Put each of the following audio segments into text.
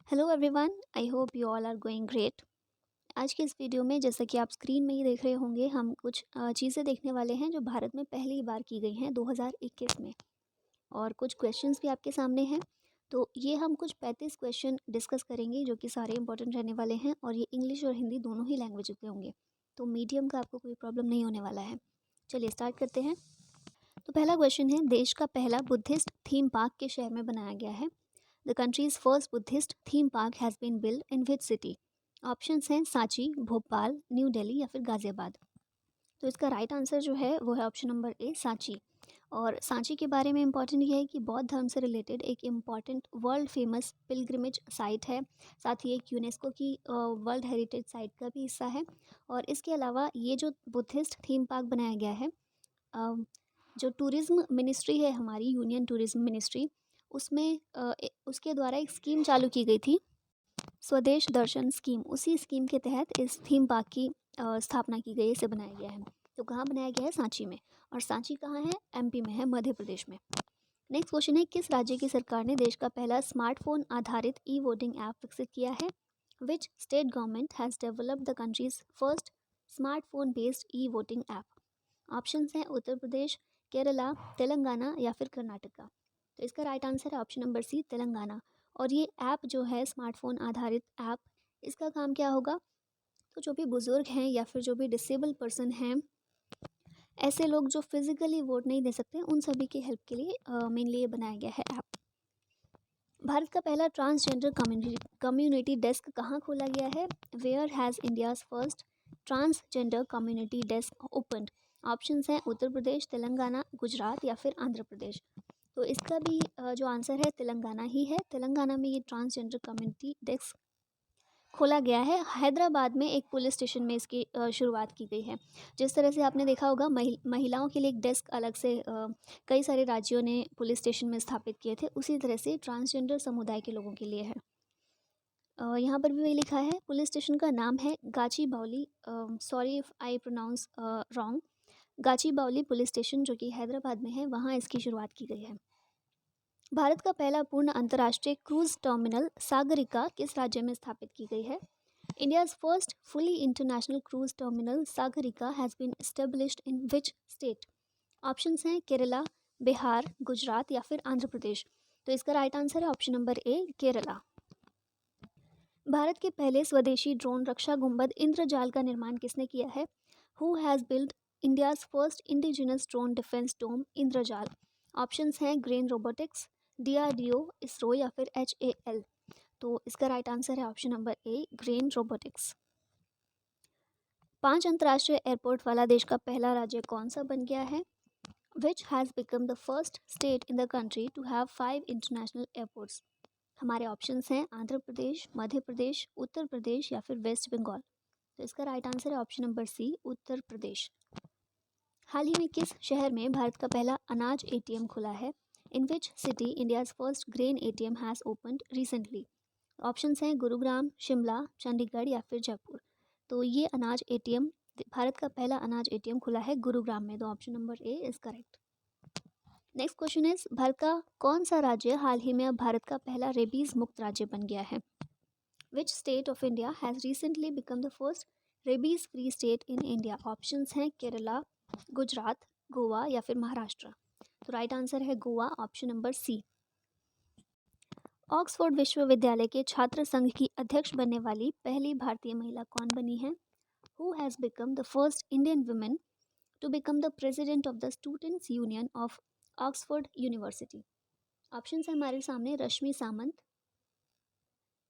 Hello everyone, I hope you all are going great. आज की इस वीडियो में जैसा कि आप स्क्रीन में ही देख रहे होंगे, हम कुछ चीज़ें देखने वाले हैं जो भारत में पहली बार की गई हैं 2021 में। और कुछ क्वेश्चंस भी आपके सामने हैं। तो ये हम कुछ 35 क्वेश्चन डिस्कस करेंगे जो कि सारे इंपॉर्टेंट रहने वाले हैं, और ये इंग्लिश और हिंदी दोनों ही लैंग्वेज के होंगे। तो मीडियम का आपको कोई प्रॉब्लम नहीं होने वाला है। चलिए स्टार्ट करते हैं। तो पहला क्वेश्चन है, देश का पहला बुद्धिस्ट थीम पार्क किस शहर में बनाया गया है? The country's first Buddhist theme park has been build in which city? Options हैं सांची, भोपाल, न्यू दिल्ली या फिर गाजियाबाद। तो इसका राइट आंसर जो है वो है ऑप्शन नंबर ए, सांची। और सांची के बारे में इंपॉर्टेंट ये है कि बौद्ध धर्म से रिलेटेड एक important world famous pilgrimage site है। साथ ही एक यूनेस्को की वर्ल्ड हेरिटेज साइट का भी हिस्सा है। और इसके अलावा ये जो बुद्धिस्ट थीम पार्क बनाया गया है, जो टूरिज़्म मिनिस्ट्री है हमारी, यूनियन टूरिज़्म मिनिस्ट्री, उसमें उसके द्वारा एक स्कीम चालू की गई थी, स्वदेश दर्शन स्कीम। उसी स्कीम के तहत इस थीम पार्क की स्थापना की गई, इसे बनाया गया है। तो कहाँ बनाया गया है? सांची में। और सांची कहाँ है? एमपी में है, मध्य प्रदेश में। नेक्स्ट क्वेश्चन है, किस राज्य की सरकार ने देश का पहला स्मार्टफोन आधारित ई वोटिंग ऐप विकसित किया है? Which state government has developed the country's first smartphone based e voting app? Options हैं उत्तर प्रदेश, केरला, तेलंगाना या फिर कर्नाटका। तो इसका राइट आंसर है ऑप्शन नंबर सी, तेलंगाना। और ये ऐप जो है स्मार्टफोन आधारित ऐप, इसका काम क्या होगा? तो जो भी बुज़ुर्ग हैं या फिर जो भी डिसेबल पर्सन हैं, ऐसे लोग जो फिज़िकली वोट नहीं दे सकते, उन सभी की हेल्प के लिए मेनली ये बनाया गया है ऐप। भारत का पहला ट्रांसजेंडर कम्युनिटी डेस्क कहाँ खोला गया है? Where has India's first transgender community desk opened? Options हैं उत्तर प्रदेश, तेलंगाना, गुजरात या फिर आंध्र प्रदेश। तो इसका भी जो आंसर है तेलंगाना ही है। तेलंगाना में ये ट्रांसजेंडर कम्युनिटी डेस्क खोला गया है। हैदराबाद में एक पुलिस स्टेशन में इसकी शुरुआत की गई है। जिस तरह से आपने देखा होगा, महिलाओं के लिए एक डेस्क अलग से कई सारे राज्यों ने पुलिस स्टेशन में स्थापित किए थे, उसी तरह से ट्रांसजेंडर समुदाय के लोगों के लिए है। यहाँ पर भी वही लिखा है। पुलिस स्टेशन का नाम है Gachi Baoli, sorry if I pronounce wrong, Gachi Baoli police station, जो कि हैदराबाद में है, वहाँ इसकी शुरुआत की गई है। भारत का पहला पूर्ण अंतर्राष्ट्रीय क्रूज टर्मिनल सागरिका किस राज्य में स्थापित की गई है? India's first fully international cruise terminal Sagarika has been established in which state? Options हैं केरला, बिहार, गुजरात या फिर आंध्र प्रदेश। तो इसका राइट आंसर है ऑप्शन नंबर ए, केरला। भारत के पहले स्वदेशी ड्रोन रक्षा गुंबद इंद्रजाल का निर्माण किसने किया है? Who has build India's first indigenous drone defence dome Indrajaal? Options हैं ग्रेन रोबोटिक्स, DRDO, इसरो या फिर HAL। तो इसका राइट आंसर है option number A, Grene Robotics. 5 अंतर्राष्ट्रीय एयरपोर्ट वाला देश का पहला राज्य कौन सा बन गया है? Which has become the first state in the country to have 5 international airports? हमारे ऑप्शंस हैं आंध्र प्रदेश, मध्य प्रदेश, उत्तर प्रदेश या फिर वेस्ट बंगाल। तो इसका राइट आंसर है ऑप्शन नंबर सी, उत्तर प्रदेश। हाल ही में किस शहर में भारत का पहला अनाज ATM खुला है? In which city India's first grain ATM has opened recently? Options हैं गुरुग्राम, शिमला, चंडीगढ़ या फिर जयपुर। तो ये अनाज ATM, भारत का पहला अनाज ATM खुला है गुरुग्राम में। तो option number A is correct. Next question is, Bharat का कौन सा राज्य हाल ही में अब भारत का पहला रेबीज मुक्त राज्य बन गया है? Which state of India has recently become the first rabies free state in India? Options हैं केरला, गुजरात, गोवा या फिर महाराष्ट्र। तो राइट आंसर है Goa, option number C. Oxford विश्वविद्यालय के छात्र संघ की अध्यक्ष बनने वाली पहली भारतीय महिला कौन बनी है? Who has become the first Indian women to become the president of the students union of Oxford university? Option है हमारे सामने, रश्मि सामंत,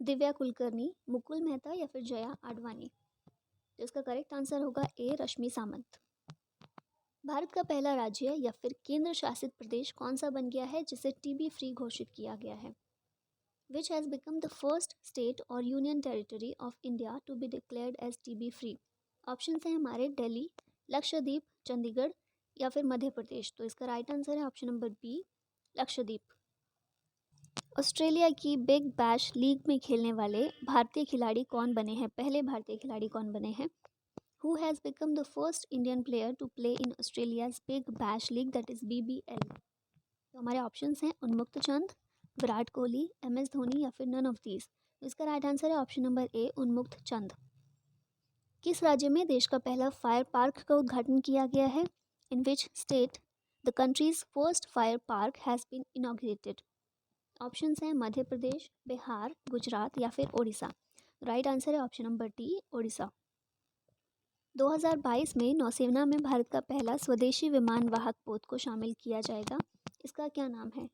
दिव्या कुलकर्णी, मुकुल मेहता या फिर जया आडवाणी। तो इसका करेक्ट आंसर होगा ए, रश्मि सामंत। भारत का पहला राज्य या फिर केंद्र शासित प्रदेश कौन सा बन गया है जिसे TB फ्री घोषित किया गया है? Which has become the first state or union territory of India to be declared as TB free? Options हैं हमारे दिल्ली, लक्षद्वीप, चंडीगढ़ या फिर मध्य प्रदेश। तो इसका राइट आंसर है option number B, Lakshadweep. Australia की बिग बैश लीग में खेलने वाले भारतीय खिलाड़ी कौन बने हैं? पहले भारतीय खिलाड़ी कौन बने हैं? Who has become the first Indian player to play in Australia's Big Bash League, that is BBL? तो हमारे ऑप्शंस हैं उन्मुक्त चंद, विराट कोहली, MS धोनी या फिर नन ऑफ दीज? इसका राइट आंसर है ऑप्शन नंबर ए, उन्मुक्त चंद। किस राज्य में देश का पहला फायर पार्क का उद्घाटन किया गया है? In which state the country's first fire park has been inaugurated? Options हैं मध्य प्रदेश, बिहार, गुजरात या फिर ओडिशा। राइट आंसर है ऑप्शन नंबर डी, ओडिशा। 2022 में नौसेना में भारत का पहला स्वदेशी विमान वाहक पोत को शामिल किया जाएगा। इसका क्या नाम है?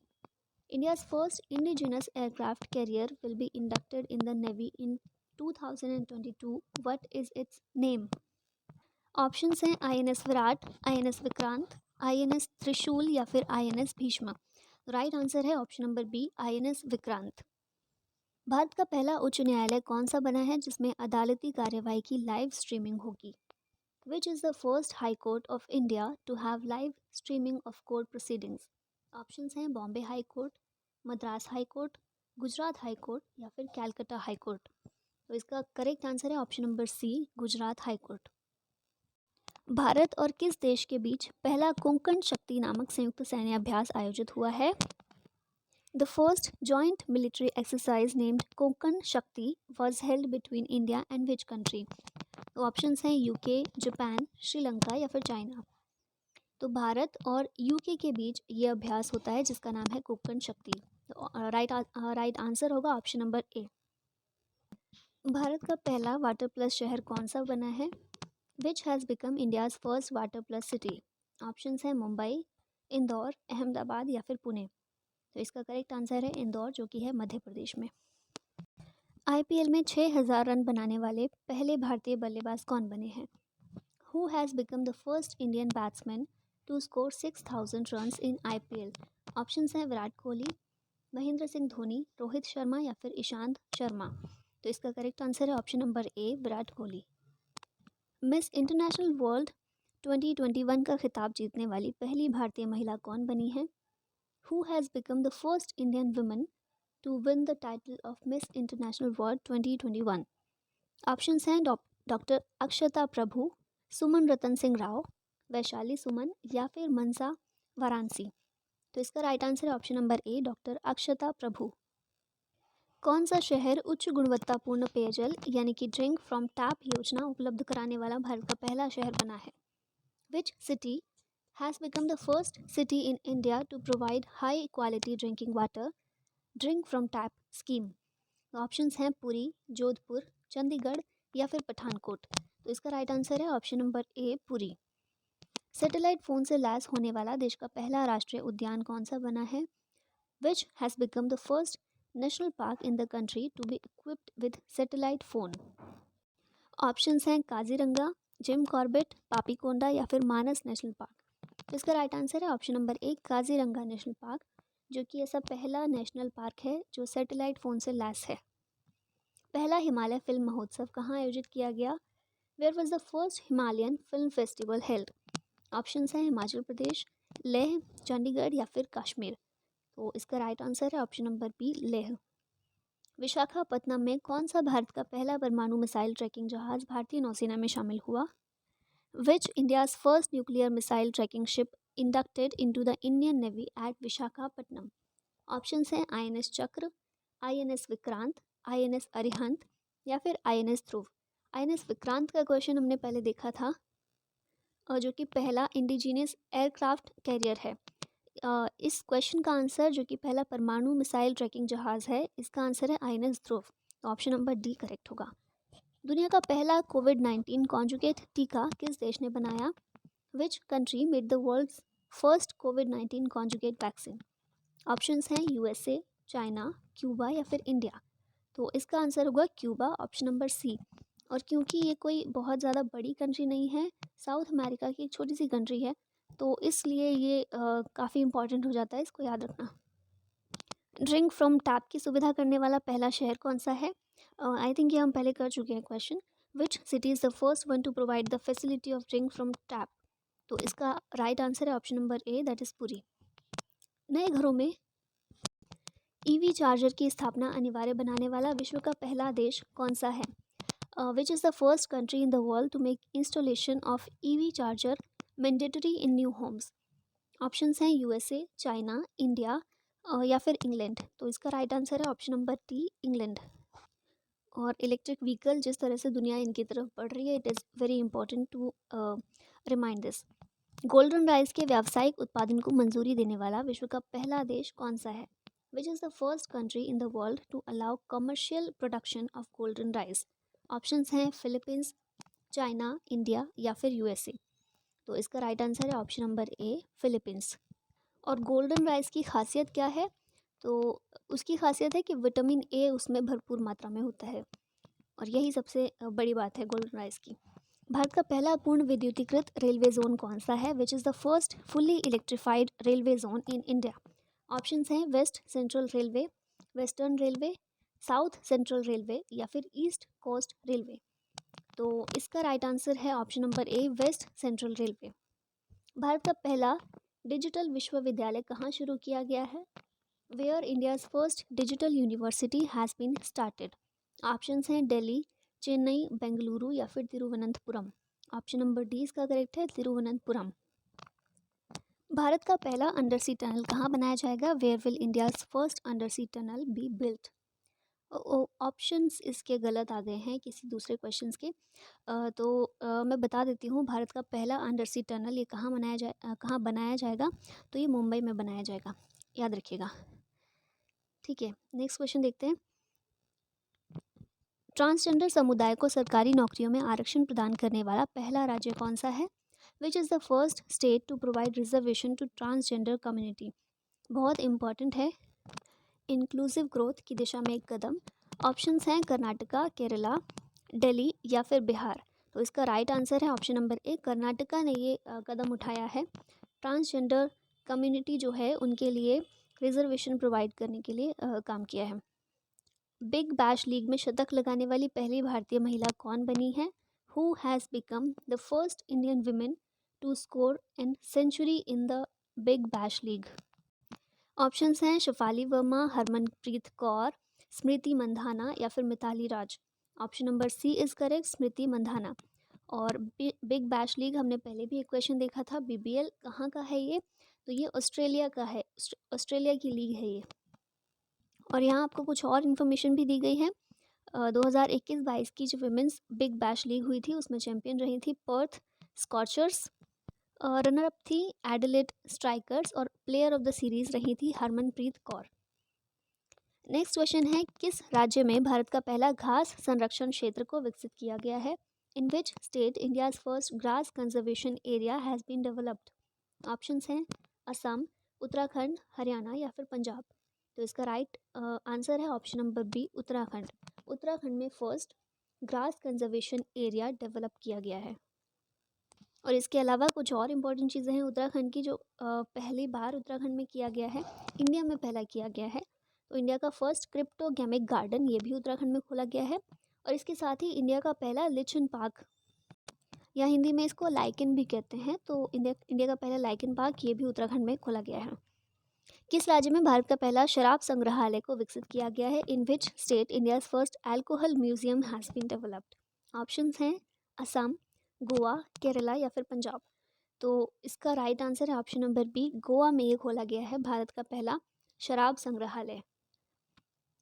India's first indigenous aircraft carrier will be inducted in the navy in 2022. What is its name? Options हैं INS Viraat, INS Vikrant, INS Trishul या फिर INS भीष्म। राइट आंसर है option number B, INS Vikrant. भारत का पहला उच्च न्यायालय कौन सा बना है जिसमें अदालती कार्यवाही की लाइव स्ट्रीमिंग होगी? Which is the first high court of India to have live streaming of court proceedings? Options हैं Bombay high court, Madras high court, Gujarat high court या फिर कैलकाटा हाई कोर्ट। तो इसका करेक्ट आंसर है option number C, Gujarat high court. Bharat और किस देश के बीच पहला कोंकण शक्ति नामक संयुक्त सैन्य अभ्यास आयोजित हुआ है? The first joint military exercise named Konkan Shakti was held between India and which country? तो ऑप्शंस हैं UK, जापान, श्रीलंका या फिर चाइना। तो भारत और UK के बीच ये अभ्यास होता है जिसका नाम है कोंकण शक्ति। तो राइट आंसर होगा ऑप्शन नंबर ए। भारत का पहला वाटर प्लस शहर कौन सा बना है? Which has become India's first water plus city? Options हैं मुंबई, इंदौर, अहमदाबाद या फिर पुणे। तो इसका करेक्ट आंसर है इंदौर, जो कि है मध्य प्रदेश में। IPL में 6000 रन बनाने वाले पहले भारतीय बल्लेबाज कौन बने हैं? Who has become the first Indian batsman to score 6000 runs in IPL? Options हैं विराट कोहली, महेंद्र सिंह धोनी, रोहित शर्मा या फिर ईशांत शर्मा। तो इसका करेक्ट आंसर है ऑप्शन नंबर ए, Virat Kohli. Miss International World 2021 का खिताब जीतने वाली पहली भारतीय महिला कौन बनी है? Who has become the first Indian woman to win the title of Miss International World 2021? Options हैं डॉक्टर अक्षता प्रभु, सुमन रतन सिंह राव, वैशाली सुमन या फिर मनसा वाराणसी। तो इसका राइट आंसर है option number A, doctor Akshata Prabhu. कौन सा शहर उच्च गुणवत्तापूर्ण पेयजल यानी कि ड्रिंक फ्रॉम टैप योजना उपलब्ध कराने वाला भारत का पहला शहर बना है? Which city has become the first city in India to provide high quality drinking water drink from tap scheme? Options हैं पुरी, जोधपुर, चंडीगढ़ या फिर पठानकोट। तो इसका राइट आंसर है option number A, Puri. Satellite phone से लैस होने वाला देश का पहला राष्ट्रीय उद्यान कौन सा बना है? Which has become the first national park in the country to be equipped with satellite phone? Options हैं काजीरंगा, जिम कॉर्बेट, पापीकोंडा या फिर मानस नेशनल पार्क। तो इसका राइट आंसर है ऑप्शन नंबर ए, काजीरंगा नेशनल पार्क, जो कि ऐसा पहला नेशनल पार्क है जो सैटेलाइट फ़ोन से लैस है। पहला हिमालय फिल्म महोत्सव कहाँ आयोजित किया गया? Where was the first Himalayan film festival held? Options हैं हिमाचल प्रदेश, लेह, चंडीगढ़ या फिर कश्मीर। तो इसका राइट आंसर है option number B, Leh. Visakhapatnam में कौन सा भारत का पहला परमाणु मिसाइल ट्रैकिंग जहाज भारतीय नौसेना में शामिल हुआ? Which India's first nuclear missile tracking ship inducted into the Indian navy at Visakhapatnam? Options हैं INS Chakra, INS Vikrant, INS Arihant या फिर INS ध्रुव। INS विक्रांत का क्वेश्चन हमने पहले देखा था, और जो कि पहला इंडिजिनियस एयरक्राफ्ट कैरियर है। इस क्वेश्चन का आंसर, जो कि पहला परमाणु मिसाइल ट्रैकिंग जहाज़ है, इसका आंसर है INS ध्रुव। ऑप्शन नंबर डी करेक्ट होगा। दुनिया का पहला कोविड-19 कॉन्जुगेट टीका किस देश ने बनाया? Which country made the world's first कोविड-19 कॉन्जुगेट वैक्सीन? ऑप्शंस हैं USA, चाइना, क्यूबा या फिर इंडिया। तो इसका आंसर होगा क्यूबा, ऑप्शन नंबर सी। और क्योंकि ये कोई बहुत ज़्यादा बड़ी कंट्री नहीं है, साउथ अमेरिका की एक छोटी सी कंट्री है, तो इसलिए ये काफ़ी इंपॉर्टेंट हो जाता है, इसको याद रखना। ड्रिंक फ्रॉम टैप की सुविधा करने वाला पहला शहर कौन सा है? आई थिंक ये हम पहले कर चुके हैं question. Which city is the first one two provide the facility of drink from tap? तो इसका राइट आंसर है option number A, that is Puri. नए घरों में EV चार्जर की स्थापना अनिवार्य बनाने वाला विश्व का पहला देश कौन सा है? Which is the first country in the world to make installation of EV charger mandatory in new homes? Options हैं USA, चाइना, इंडिया, या फिर इंग्लैंड? तो इसका राइट आंसर है ऑप्शन नंबर डी, इंग्लैंड। और इलेक्ट्रिक व्हीकल जिस तरह से दुनिया इनकी तरफ बढ़ रही है, it is very important to remind this. Golden rice के व्यावसायिक उत्पादन को मंजूरी देने वाला विश्व का पहला देश कौन सा है? Which is the first country in the world to allow commercial production of golden rice? Options हैं फिलीपींस, चाइना, इंडिया या फिर यूएसए। तो इसका राइट आंसर है ऑप्शन नंबर ए, फिलीपींस। और गोल्डन राइस की खासियत क्या है? तो उसकी खासियत है कि विटामिन ए उसमें भरपूर मात्रा में होता है, और यही सबसे बड़ी बात है गोल्डन राइस की। भारत का पहला पूर्ण विद्युतीकृत रेलवे जोन कौन सा है? Which is the first fully electrified railway zone in India? Options हैं west central railway, western railway, south central railway या फिर ईस्ट कोस्ट रेलवे। तो इसका राइट आंसर है option number A, west central railway. Bharat का पहला डिजिटल विश्वविद्यालय कहाँ शुरू किया गया है? Where India's first digital university has been started? Options हैं दिल्ली, चेन्नई, बेंगलुरु या फिर तिरुवनंतपुरम। ऑप्शन नंबर डी इसका करेक्ट है, तिरुवनंतपुरम। भारत का पहला अंडर सी टनल कहाँ बनाया जाएगा? Where will India's first under sea tunnel be built? Options इसके गलत आ गए हैं किसी दूसरे क्वेश्चंस के। मैं बता देती हूँ, भारत का पहला अंडर सी टनल ये कहाँ बनाया जाएगा? तो ये मुंबई में बनाया जाएगा, याद रखिएगा। ठीक है, नेक्स्ट क्वेश्चन देखते हैं। ट्रांसजेंडर समुदाय को सरकारी नौकरियों में आरक्षण प्रदान करने वाला पहला राज्य कौन सा है? Which is the first state to provide reservation to transgender community? बहुत इंपॉर्टेंट है, इंक्लूसिव ग्रोथ की दिशा में एक कदम। ऑप्शंस हैं कर्नाटका, केरला, दिल्ली या फिर बिहार। तो इसका राइट आंसर है ऑप्शन नंबर ए, कर्नाटका ने ये कदम उठाया है। ट्रांसजेंडर कम्युनिटी जो है उनके लिए रिजर्वेशन प्रोवाइड करने के लिए काम किया है। बिग बैश लीग में शतक लगाने वाली पहली भारतीय महिला कौन बनी है? Who has become the first Indian women to score an century in the Big Bash League? Options हैं शेफाली वर्मा, हरमनप्रीत कौर, स्मृति मंधाना या फिर Mithali Raj. Option number C is correct, Smriti Mandhana. और बिग बैश लीग हमने पहले भी एक क्वेश्चन देखा था, बीबीएल कहाँ का है ये? तो ये ऑस्ट्रेलिया का है, ऑस्ट्रेलिया की लीग है ये। और यहाँ आपको कुछ और इन्फॉर्मेशन भी दी गई है। 2021-22 की जो विमेंस बिग बैश लीग हुई थी उसमें चैंपियन रही थी पर्थ स्कॉचर्स, रनर अप थी एडिलेड स्ट्राइकर्स और प्लेयर ऑफ द सीरीज रही थी हरमनप्रीत कौर। नेक्स्ट क्वेश्चन है, किस राज्य में भारत का पहला घास संरक्षण क्षेत्र को विकसित किया गया है? In which state India's first grass conservation area has been developed? Options हैं असम, उत्तराखंड, हरियाणा या फिर पंजाब। तो इसका राइट आंसर है option number B, Uttarakhand. Uttarakhand में first grass conservation area develop किया गया है। और इसके अलावा कुछ और इम्पॉर्टेंट चीज़ें हैं उत्तराखंड की, जो पहली बार उत्तराखंड में किया गया है, इंडिया में पहला किया गया है। तो इंडिया का फर्स्ट क्रिप्टोगेमिक गार्डन ये भी उत्तराखंड में खोला गया है। और इसके साथ ही इंडिया का पहला लिचन पार्क, या हिंदी में इसको लाइकन भी कहते हैं, तो इंडिया का पहला लाइकन पार्क ये भी उत्तराखंड में खोला गया है। किस राज्य में भारत का पहला शराब संग्रहालय को विकसित किया गया है? In which state India's first alcohol museum has been developed? Options हैं असम, गोवा, केरला या फिर पंजाब। तो इसका राइट आंसर है ऑप्शन नंबर बी, गोवा में ये खोला गया है भारत का पहला शराब संग्रहालय।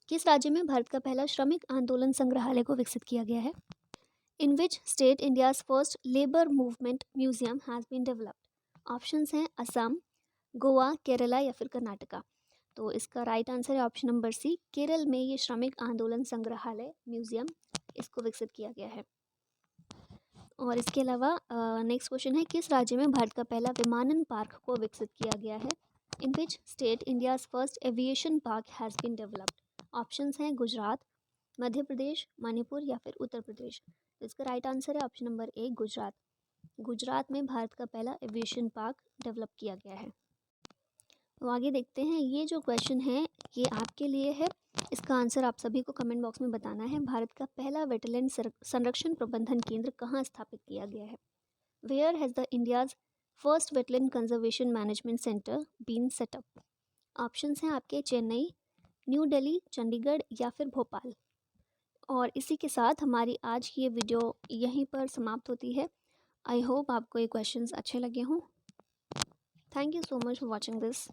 किस राज्य में भारत का पहला श्रमिक आंदोलन संग्रहालय को विकसित किया गया है? In which state India's first labour movement museum has been developed? Options हैं असम, गोवा, केरला या फिर कर्नाटका। तो इसका राइट आंसर है ऑप्शन नंबर सी, केरल में ये श्रमिक आंदोलन संग्रहालय म्यूजियम इसको विकसित किया गया है। और इसके अलावा नेक्स्ट क्वेश्चन है, किस राज्य में भारत का पहला विमानन पार्क को विकसित किया गया है? In which state India's first aviation park has been developed? Options हैं गुजरात, मध्य प्रदेश, मणिपुर या फिर उत्तर प्रदेश। तो इसका राइट आंसर है ऑप्शन नंबर ए, गुजरात। गुजरात में भारत का पहला एविएशन पार्क डेवलप किया गया है। तो आगे देखते हैं, ये जो क्वेश्चन है ये आपके लिए है, इसका आंसर आप सभी को कमेंट बॉक्स में बताना है। भारत का पहला वेटलैंड संरक्षण प्रबंधन केंद्र कहाँ स्थापित किया गया है? Where has the India's first wetland conservation management centre been set up? Options हैं आपके चेन्नई, न्यू दिल्ली, चंडीगढ़ या फिर भोपाल। और इसी के साथ हमारी आज की ये वीडियो यहीं पर समाप्त होती है। आई होप आपको ये क्वेश्चंस अच्छे लगे हों। Thank you so much for watching this.